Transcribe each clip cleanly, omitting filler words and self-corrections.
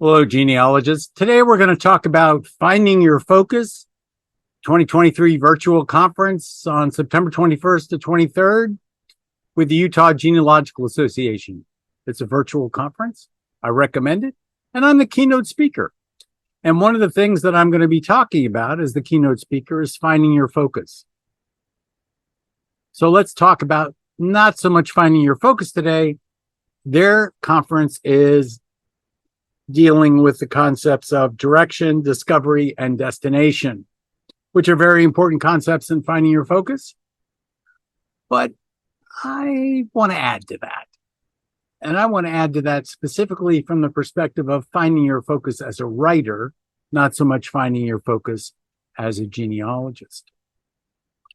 Hello, genealogists. Today we're going to talk about Finding Your Focus 2023 virtual conference on September 21st to 23rd with the Utah Genealogical Association. It's a virtual conference. I recommend it. And I'm the keynote speaker. And one of the things that I'm going to be talking about as the keynote speaker is finding your focus. So let's talk about not so much finding your focus today. Their conference is dealing with the concepts of direction, discovery, and destination, which are very important concepts in finding your focus. But I want to add to that. And I want to add to that specifically from the perspective of finding your focus as a writer, not so much finding your focus as a genealogist,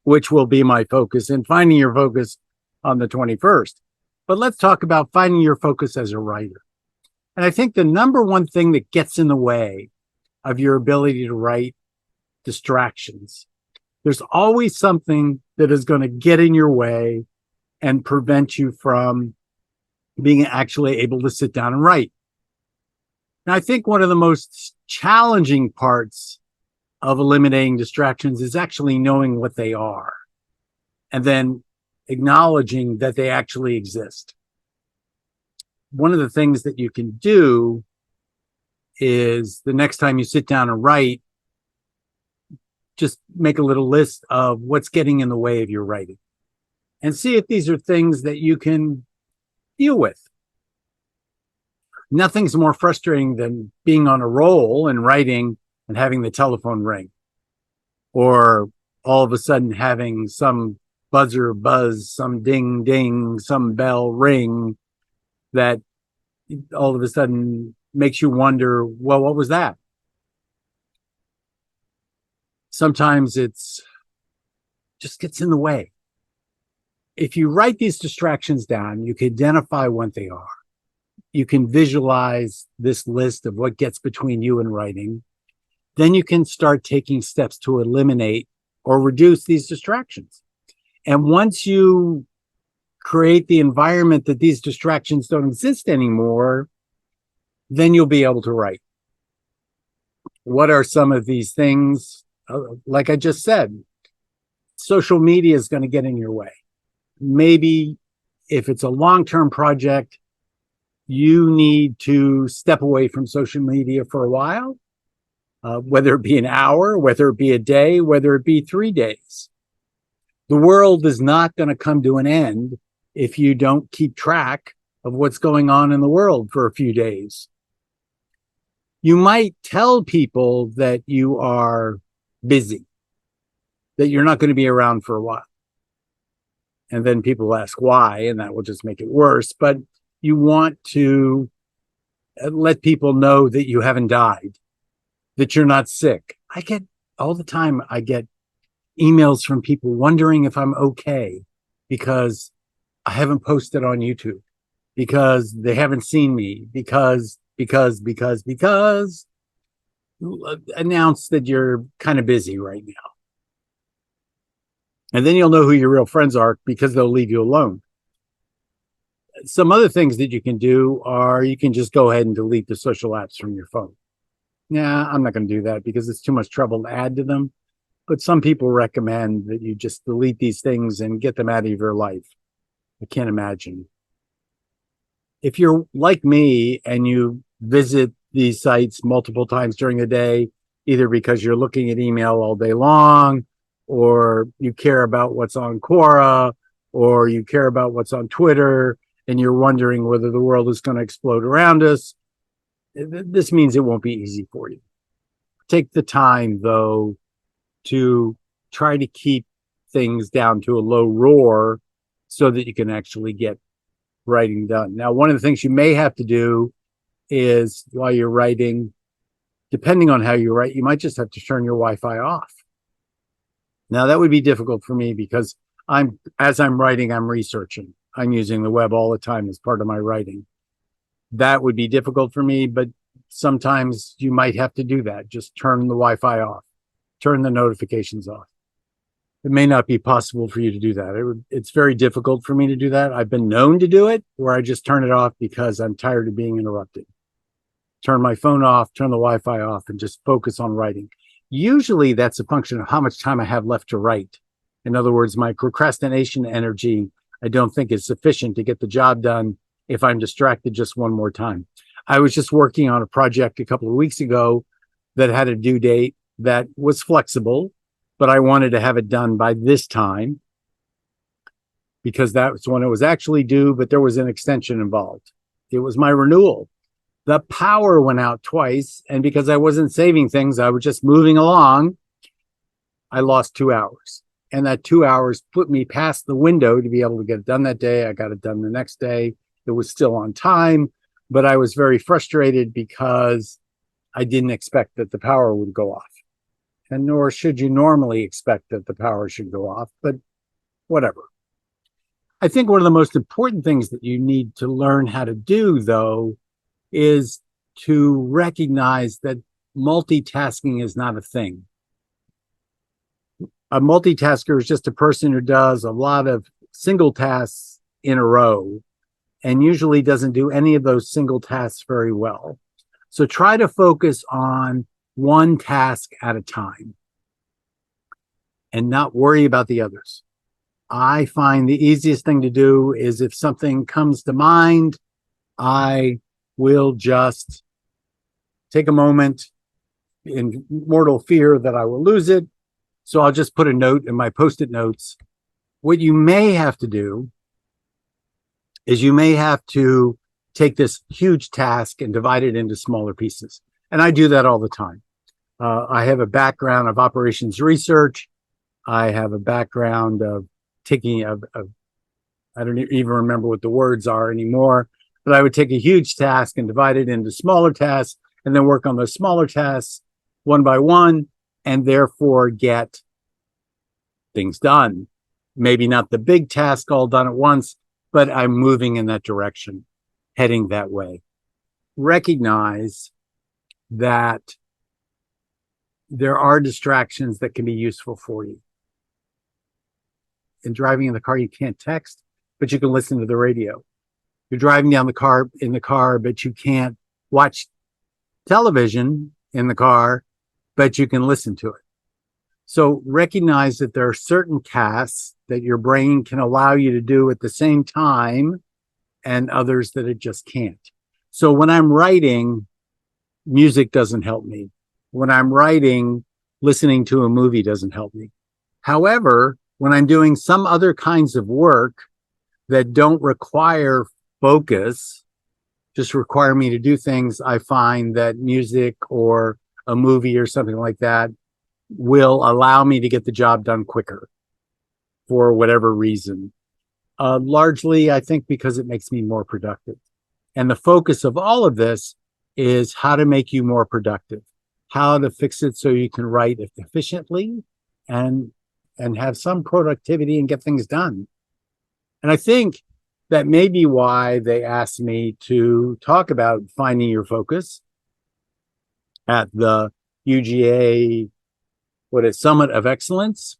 which will be my focus in finding your focus on the 21st. But let's talk about finding your focus as a writer. And I think the number one thing that gets in the way of your ability to write distractions, there's always something that is going to get in your way and prevent you from being actually able to sit down and write. And I think one of the most challenging parts of eliminating distractions is actually knowing what they are and then acknowledging that they actually exist. One of the things that you can do is the next time you sit down and write, just make a little list of what's getting in the way of your writing and see if these are things that you can deal with. Nothing's more frustrating than being on a roll and writing and having the telephone ring, or all of a sudden having some buzzer buzz, some ding ding, some bell ring that all of a sudden makes you wonder, well, what was that? Sometimes it's just gets in the way. If you write these distractions down, you can identify what they are. You can visualize this list of what gets between you and writing. Then you can start taking steps to eliminate or reduce these distractions. And once you create the environment that these distractions don't exist anymore, then you'll be able to write. What are some of these things? Like I just said, social media is going to get in your way. Maybe if it's a long-term project, you need to step away from social media for a while, whether it be an hour, whether it be a day, whether it be 3 days. The world is not going to come to an end if you don't keep track of what's going on in the world for a few days. You might tell people that you are busy, that you're not going to be around for a while. And then people ask why, and that will just make it worse. But you want to let people know that you haven't died, that you're not sick. I get emails from people wondering if I'm okay because I haven't posted on YouTube, because they haven't seen me, because announce that you're kind of busy right now. And then you'll know who your real friends are because they'll leave you alone. Some other things that you can do are you can just go ahead and delete the social apps from your phone. Yeah, I'm not going to do that because it's too much trouble to add to them. But some people recommend that you just delete these things and get them out of your life. I can't imagine. If you're like me and you visit these sites multiple times during the day, either because you're looking at email all day long, or you care about what's on Quora, or you care about what's on Twitter, and you're wondering whether the world is going to explode around us, this means it won't be easy for you. Take the time, though, to try to keep things down to a low roar so that you can actually get writing done. Now, one of the things you may have to do is while you're writing, depending on how you write, you might just have to turn your Wi-Fi off. Now, that would be difficult for me because as I'm writing, I'm researching. I'm using the web all the time as part of my writing. That would be difficult for me, but sometimes you might have to do that. Just turn the Wi-Fi off, turn the notifications off. It may not be possible for you to do that. It's very difficult for me to do that. I've been known to do it where I just turn it off because I'm tired of being interrupted. turn my phone off, turn the Wi-Fi off, and just focus on writing. Usually that's a function of how much time I have left to write. In other words, my procrastination energy, I don't think is sufficient to get the job done if I'm distracted just one more time. I was just working on a project a couple of weeks ago that had a due date that was flexible, but I wanted to have it done by this time because that was when it was actually due, but there was an extension involved. It was my renewal. The power went out twice, and because I wasn't saving things, I was just moving along, I lost 2 hours. And that 2 hours put me past the window to be able to get it done that day. I got it done the next day. It was still on time, but I was very frustrated because I didn't expect that the power would go off. And nor should you normally expect that the power should go off, but whatever. I think one of the most important things that you need to learn how to do, though, is to recognize that multitasking is not a thing. A multitasker is just a person who does a lot of single tasks in a row and usually doesn't do any of those single tasks very well. So try to focus on one task at a time and not worry about the others. I find the easiest thing to do is if something comes to mind, I will just take a moment in mortal fear that I will lose it. So I'll just put a note in my Post-it notes. What you may have to do is you may have to take this huge task and divide it into smaller pieces. And I do that all the time. I have a background of operations research. I have a background of taking I don't even remember what the words are anymore, but I would take a huge task and divide it into smaller tasks and then work on those smaller tasks one by one, and therefore get things done. Maybe not the big task all done at once, but I'm moving in that direction, heading that way. Recognize that there are distractions that can be useful for you. In driving in the car, you can't text, but you can listen to the radio. You're driving down in the car, but you can't watch television in the car, but you can listen to it. So recognize that there are certain tasks that your brain can allow you to do at the same time and others that it just can't. So when I'm writing, music doesn't help me. When I'm writing, listening to a movie doesn't help me. However, when I'm doing some other kinds of work that don't require focus, just require me to do things, I find that music or a movie or something like that will allow me to get the job done quicker for whatever reason. Largely, I think because it makes me more productive. And the focus of all of this is how to make you more productive, how to fix it so you can write efficiently and have some productivity and get things done. And I think that may be why they asked me to talk about finding your focus at the UGA, Summit of Excellence,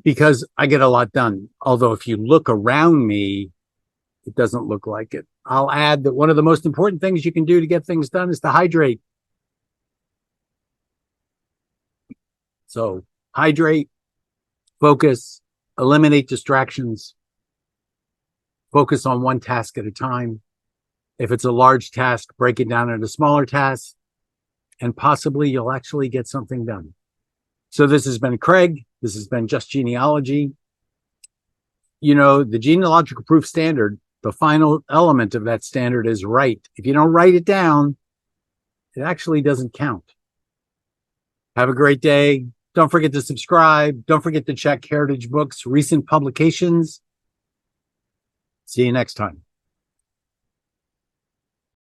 because I get a lot done. Although if you look around me, it doesn't look like it. I'll add that one of the most important things you can do to get things done is to hydrate. So hydrate, focus, eliminate distractions, focus on one task at a time. If it's a large task, break it down into smaller tasks, and possibly you'll actually get something done. So this has been Craig. This has been Just Genealogy. You know, the genealogical proof standard, the final element of that standard is write. If you don't write it down, it actually doesn't count. Have a great day. Don't forget to subscribe. Don't forget to check Heritage Books' recent publications. See you next time.